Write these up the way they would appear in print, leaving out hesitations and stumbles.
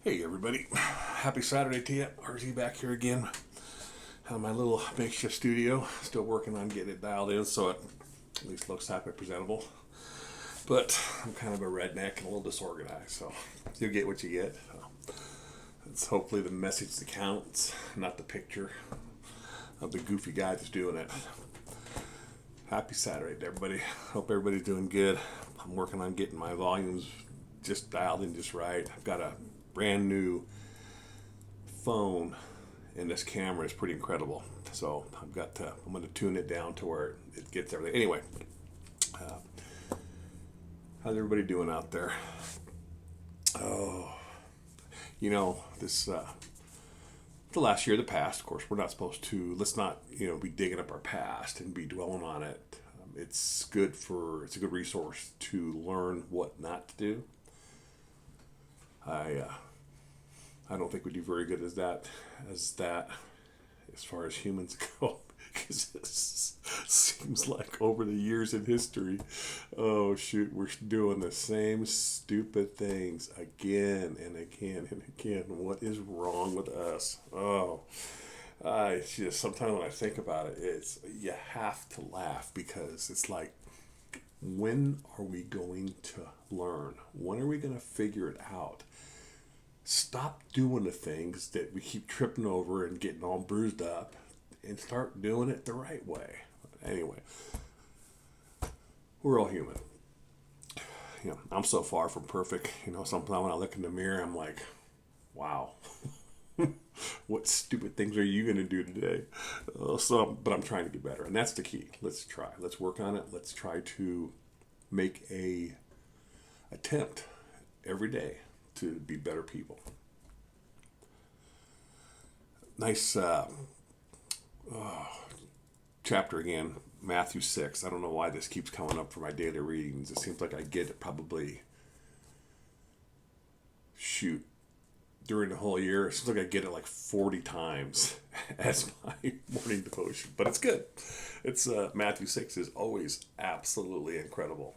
Hey everybody, happy Saturday to you. RZ back here again. My little makeshift studio. Still working on getting it dialed in so it at least looks halfway presentable. But I'm kind of a redneck and a little disorganized, so you'll get what you get. It's hopefully the message that counts, not the picture of the goofy guy that's doing it. Happy Saturday to everybody. Hope everybody's doing good. I'm working on getting my volumes just dialed in just right. I've got a brand new phone, and this camera is pretty incredible. So I'm going to tune it down to where it gets everything. Anyway, how's everybody doing out there? Oh, this the last year of the past. Of course, we're not supposed to. Let's not be digging up our past and be dwelling on it. It's a good resource to learn what not to do. I don't think we do very good as far as humans go, because it seems like over the years in history, oh shoot, we're doing the same stupid things again and again and again. What is wrong with us? Oh, I just sometimes when I think about it, it's you have to laugh because it's like, when are we going to learn? When are we going to figure it out? Stop doing the things that we keep tripping over and getting all bruised up and start doing it the right way. Anyway, we're all human. I'm so far from perfect. Sometimes when I look in the mirror, I'm like, wow, what stupid things are you going to do today? But I'm trying to get better, and that's the key. Let's try. Let's work on it. Let's try to make a attempt every day to be better people. Nice chapter again, Matthew 6. I don't know why this keeps coming up for my daily readings. It seems like I get it probably, during the whole year. It seems like I get it like 40 times as my morning devotion. But it's good. It's Matthew 6 is always absolutely incredible.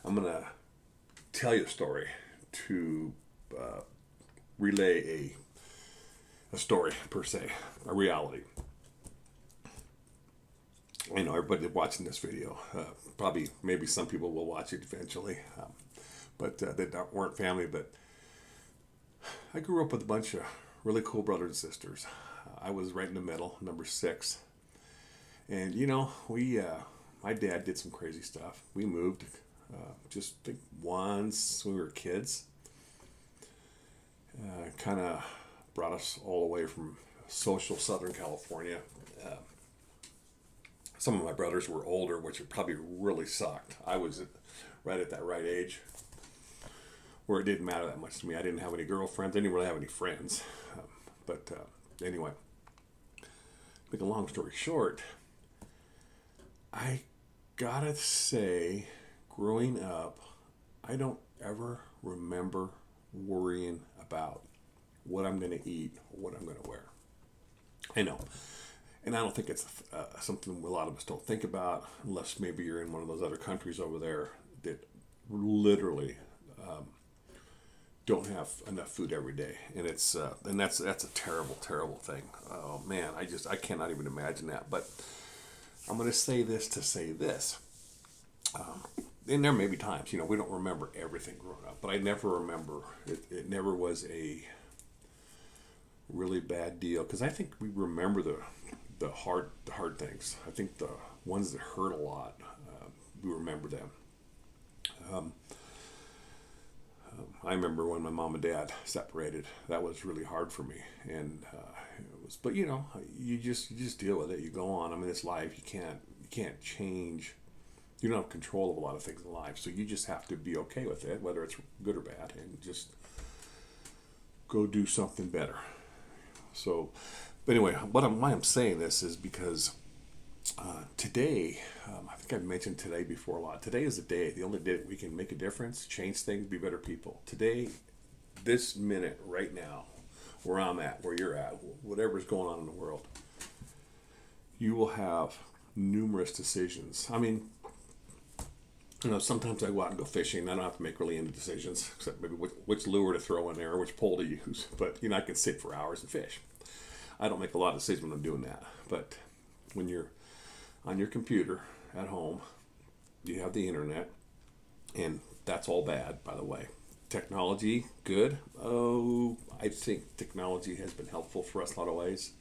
I'm going to tell you a story to relay a story per se, a reality. I know everybody watching this video, probably maybe some people will watch it eventually, but they weren't family. But I grew up with a bunch of really cool brothers and sisters. I was right in the middle, number 6, and my dad did some crazy stuff. We moved just I think once when we were kids. Kind of brought us all the way from social Southern California. Some of my brothers were older, which probably really sucked. I was right at that right age where it didn't matter that much to me. I didn't have any girlfriends. I didn't really have any friends. But anyway, make a long story short, I gotta say, growing up, I don't ever remember worrying about what I'm going to eat or what I'm going to wear. I know. And I don't think it's something a lot of us don't think about, unless maybe you're in one of those other countries over there that literally don't have enough food every day, and that's a terrible, terrible thing. Oh man, I cannot even imagine that. But I'm going to say this to say this. And there may be times, we don't remember everything growing up, but I never remember it never was a really bad deal, because I think we remember the hard things. I think the ones that hurt a lot, we remember them. I remember when my mom and dad separated. That was really hard for me, and it was. But you just deal with it. You go on. I mean, it's life. You can't change. You don't have control of a lot of things in life, so you just have to be okay with it, whether it's good or bad, and just go do something better. So, but anyway, why I'm saying this is because today, I think I've mentioned today before a lot. Today is the only day that we can make a difference, change things, be better people. Today, this minute, right now, where I'm at, where you're at, whatever's going on in the world, you will have numerous decisions. I mean, Sometimes I go out and go fishing. I don't have to make really any decisions, except maybe which lure to throw in there, or which pole to use. But I can sit for hours and fish. I don't make a lot of decisions when I'm doing that. But when you're on your computer at home, you have the internet, and that's all bad, by the way. Technology, good. Oh, I think technology has been helpful for us in a lot of ways.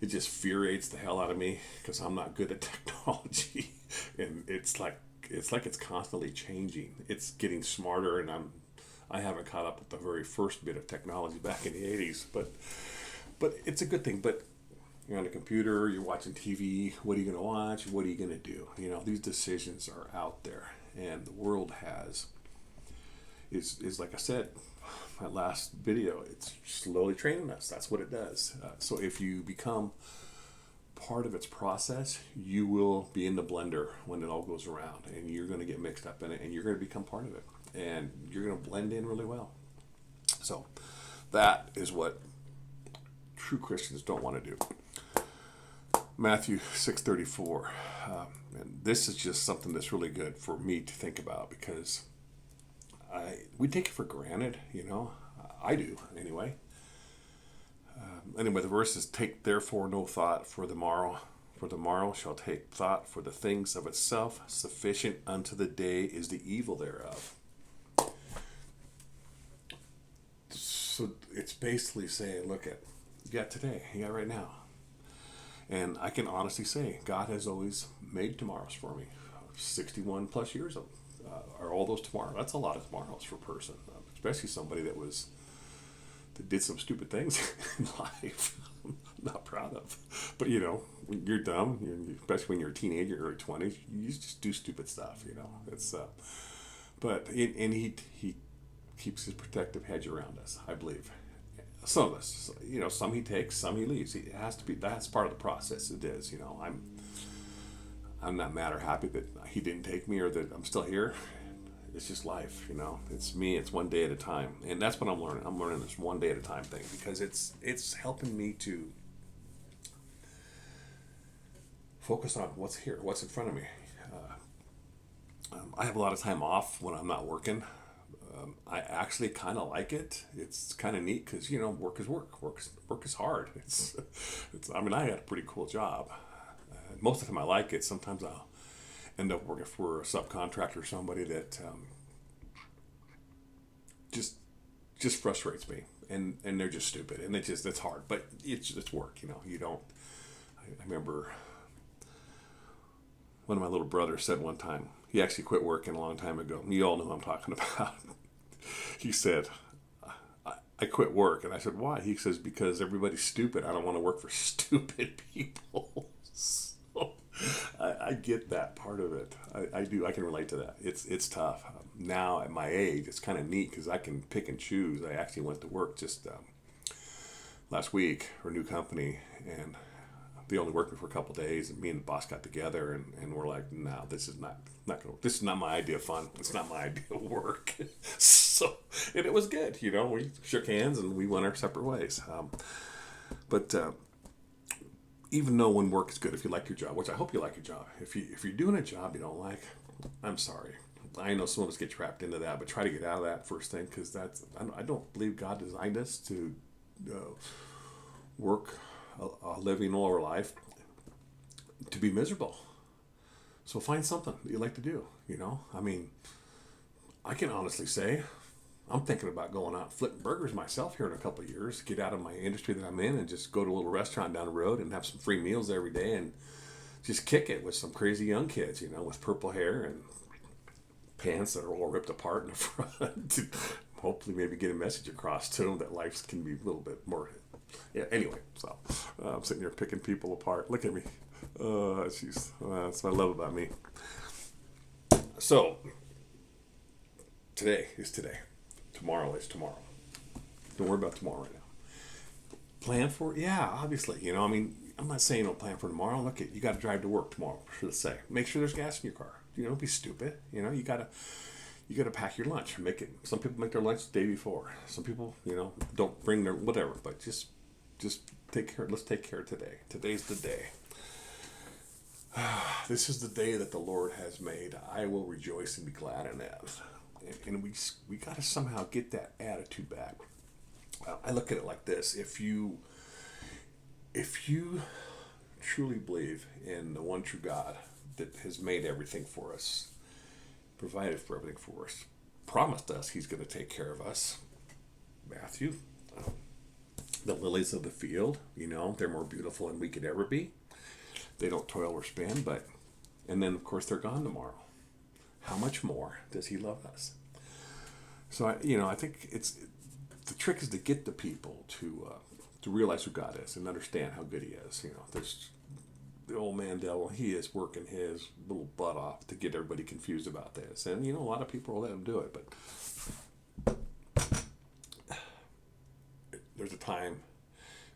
It just infuriates the hell out of me because I'm not good at technology, and it's constantly changing. It's getting smarter, and I haven't caught up with the very first bit of technology back in the '80s, but it's a good thing. But you're on a computer, you're watching TV. What are you going to watch? What are you going to do? These decisions are out there, and the world is like I said, my last video. It's slowly training us. That's what it does. So if you become part of its process, you will be in the blender when it all goes around, and you're going to get mixed up in it, and you're going to become part of it, and you're going to blend in really well. So that is what true Christians don't want to do. Matthew 6:34, and this is just something that's really good for me to think about, because we take it for granted, I do anyway. Anyway, the verse is, "Take therefore no thought for the morrow, for the morrow shall take thought for the things of itself. Sufficient unto the day is the evil thereof." So it's basically saying, look at, you got today, you got right now. And I can honestly say, God has always made tomorrows for me. 61 plus years of are all those tomorrows. That's a lot of tomorrows for a person, especially somebody that did some stupid things in life. I'm not proud of. But when you're dumb, especially when you're a teenager, early 20s, you just do stupid stuff. It's but he keeps his protective hedge around us, I believe. Some of us, some he takes, some he leaves. It has to be, that's part of the process. It is. I'm not mad or happy that he didn't take me or that I'm still here. It's just life, It's me. It's one day at a time, and that's what I'm learning. I'm learning this one day at a time thing, because it's helping me to focus on what's here, what's in front of me. I have a lot of time off when I'm not working. I actually kind of like it. It's kind of neat because work is work. Work is hard. It's. I mean, I had a pretty cool job. Most of the time, I like it. Sometimes I'll end up working for a subcontractor or somebody that just frustrates me, and they're just stupid, and it's hard. But it's work. You don't. I remember one of my little brothers said one time. He actually quit working a long time ago. You all know who I'm talking about. He said, I quit work. And I said, why? He says, because everybody's stupid. I don't want to work for stupid people. So I get that part of it. I do. I can relate to that. It's tough. Now at my age, it's kind of neat because I can pick and choose. I actually went to work just last week for a new company, and they only worked me for a couple of days, and me and the boss got together, and we're like, no, this is not this is not my idea of fun. It's not my idea of work. So, and it was good, we shook hands and we went our separate ways. But even though when work is good, if you like your job, which I hope you like your job, if you're doing a job you don't like, I'm sorry. I know some of us get trapped into that, but try to get out of that first thing, because I don't believe God designed us to work a living all our life to be miserable. So find something that you like to do. I mean, I can honestly say I'm thinking about going out and flipping burgers myself here in a couple of years, get out of my industry that I'm in, and just go to a little restaurant down the road and have some free meals every day and just kick it with some crazy young kids, with purple hair and pants that are all ripped apart in the front. Hopefully maybe get a message across to them that life can be a little bit more. Yeah, anyway, so I'm sitting here picking people apart. Look at me. Jeez. That's what I love about me. So, today is today. Tomorrow is tomorrow. Don't worry about tomorrow right now. Plan for it? Yeah, obviously. I mean, I'm not saying don't plan for tomorrow. Look, you got to drive to work tomorrow, for the say. Make sure there's gas in your car. Don't be stupid. You got to pack your lunch. Some people make their lunch the day before. Some people, don't bring their whatever. But just take care. Let's take care of today. Today's the day. This is the day that the Lord has made. I will rejoice and be glad in it. And we got to somehow get that attitude back. I look at it like this: if you truly believe in the one true God that has made everything for us, provided for everything for us, promised us He's going to take care of us. Matthew, the lilies of the field, they're more beautiful than we could ever be. They don't toil or spin, and then of course they're gone tomorrow. How much more does He love us? So I think the trick is to get the people to realize who God is and understand how good He is. There's the old man devil. He is working his little butt off to get everybody confused about this, and a lot of people will let him do it. But there's a time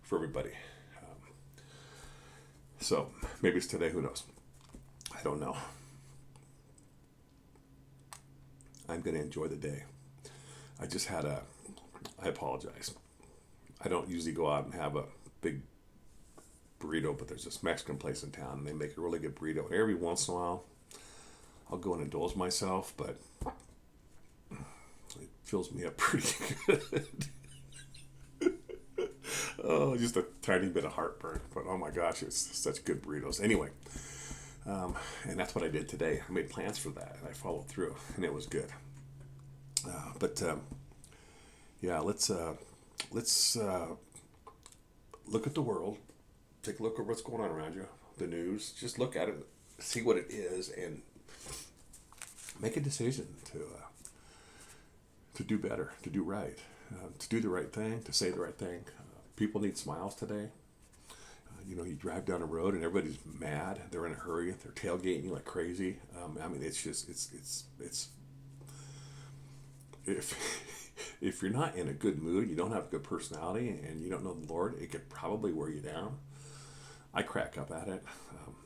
for everybody. So maybe it's today. Who knows? I don't know. I'm going to enjoy the day. I apologize. I don't usually go out and have a big burrito, but there's this Mexican place in town and they make a really good burrito. And every once in a while, I'll go and indulge myself, but it fills me up pretty good. Oh, just a tiny bit of heartburn, but oh my gosh, it's such good burritos. Anyway, and that's what I did today. I made plans for that, and I followed through, and it was good. But yeah, let's look at the world. Take a look at what's going on around you, the news. Just look at it, see what it is, and make a decision to do better, to do right, to do the right thing, to say the right thing. People need smiles today. You drive down the road and everybody's mad. They're in a hurry. They're tailgating you like crazy. It's just it's if you're not in a good mood, you don't have a good personality, and you don't know the Lord, it could probably wear you down. I crack up at it.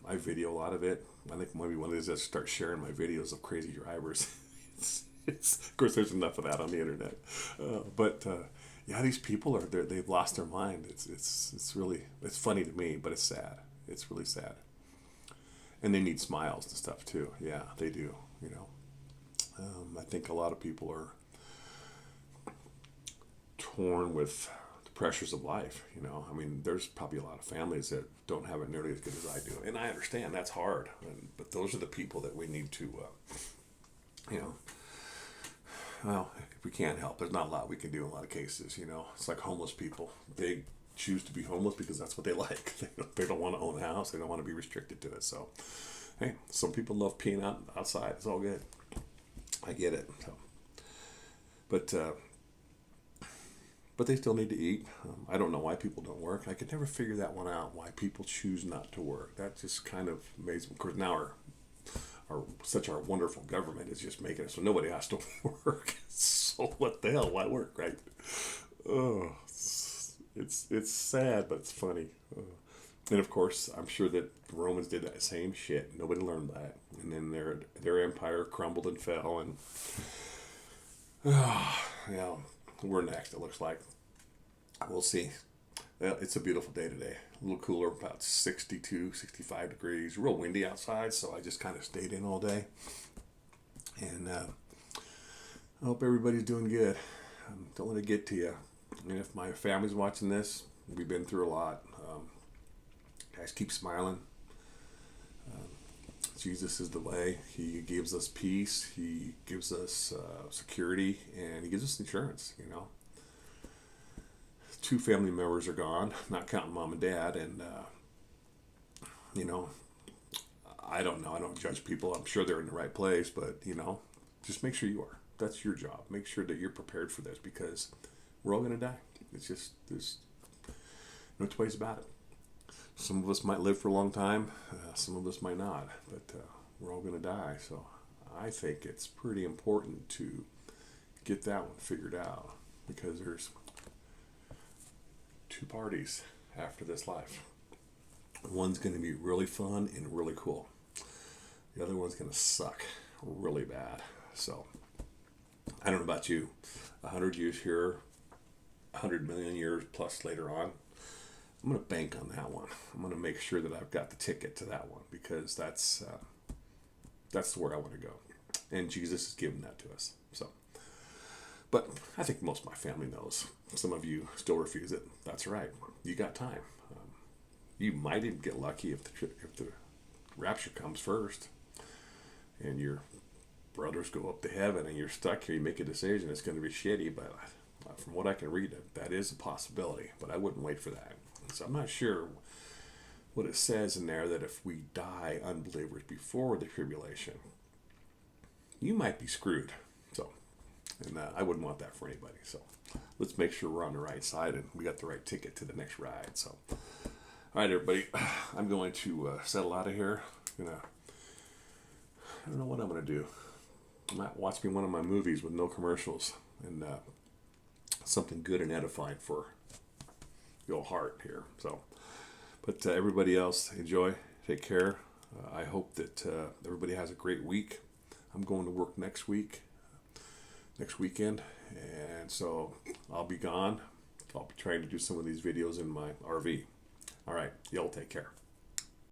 I video a lot of it. I think maybe one of these I start sharing my videos of crazy drivers. Of course, there's enough of that on the internet, but. Yeah, these people they've lost their mind. It's really funny to me, but it's sad. It's really sad. And they need smiles and stuff too. Yeah, they do. I think a lot of people are torn with the pressures of life. There's probably a lot of families that don't have it nearly as good as I do, and I understand that's hard. But those are the people that we need to, well, if we can't help, there's not a lot we can do in a lot of cases. It's like homeless people. They choose to be homeless because that's what they like. They don't want to own a house. They don't want to be restricted to it. So, hey, some people love peeing outside. It's all good. I get it. So, but they still need to eat. I don't know why people don't work. I could never figure that one out. Why people choose not to work. That just kind of amazes me. Of course, now our wonderful government is just making it so nobody has to work. So what the hell? Why work, right? Oh, it's sad, but it's funny. And of course, I'm sure that the Romans did that same shit. Nobody learned that, and then their empire crumbled and fell. And yeah, we're next. It looks like. We'll see. Well, it's a beautiful day today. A little cooler, about 62, 65 degrees. Real windy outside, so I just kind of stayed in all day. And I hope everybody's doing good. Don't let it get to you. If my family's watching this, we've been through a lot. Guys, keep smiling. Jesus is the way. He gives us peace. He gives us security, and He gives us insurance, 2 family members are gone, not counting mom and dad, and I don't know. I don't judge people. I'm sure they're in the right place, but just make sure you are. That's your job. Make sure that you're prepared for this, because we're all going to die. It's just there's no two ways about it. Some of us might live for a long time. Some of us might not, but we're all going to die. So I think it's pretty important to get that one figured out, because there's 2 parties after this life. One's going to be really fun and really cool. The other one's going to suck really bad. So, I don't know about you. 100 years here, 100 million years plus later on. I'm going to bank on that one. I'm going to make sure that I've got the ticket to that one, because that's where I want to go, and Jesus has given that to us. So, but I think most of my family knows. Some of you still refuse it. That's right. You got time. You might even get lucky if the rapture comes first, and your brothers go up to heaven, and you're stuck here. You make a decision. It's going to be shitty, but from what I can read, that is a possibility. But I wouldn't wait for that. So I'm not sure what it says in there, that if we die unbelievers before the tribulation, you might be screwed. So, and I wouldn't want that for anybody. So let's make sure we're on the right side and we got the right ticket to the next ride. So, all right, everybody, I'm going to settle out of here. I don't know what I'm going to do. I might watch me one of my movies with no commercials, and something good and edifying for your heart here. So, but everybody else, enjoy, take care. I hope that everybody has a great week. I'm going to work next weekend, and so I'll be gone. I'll be trying to do some of these videos in my RV. All right, y'all take care.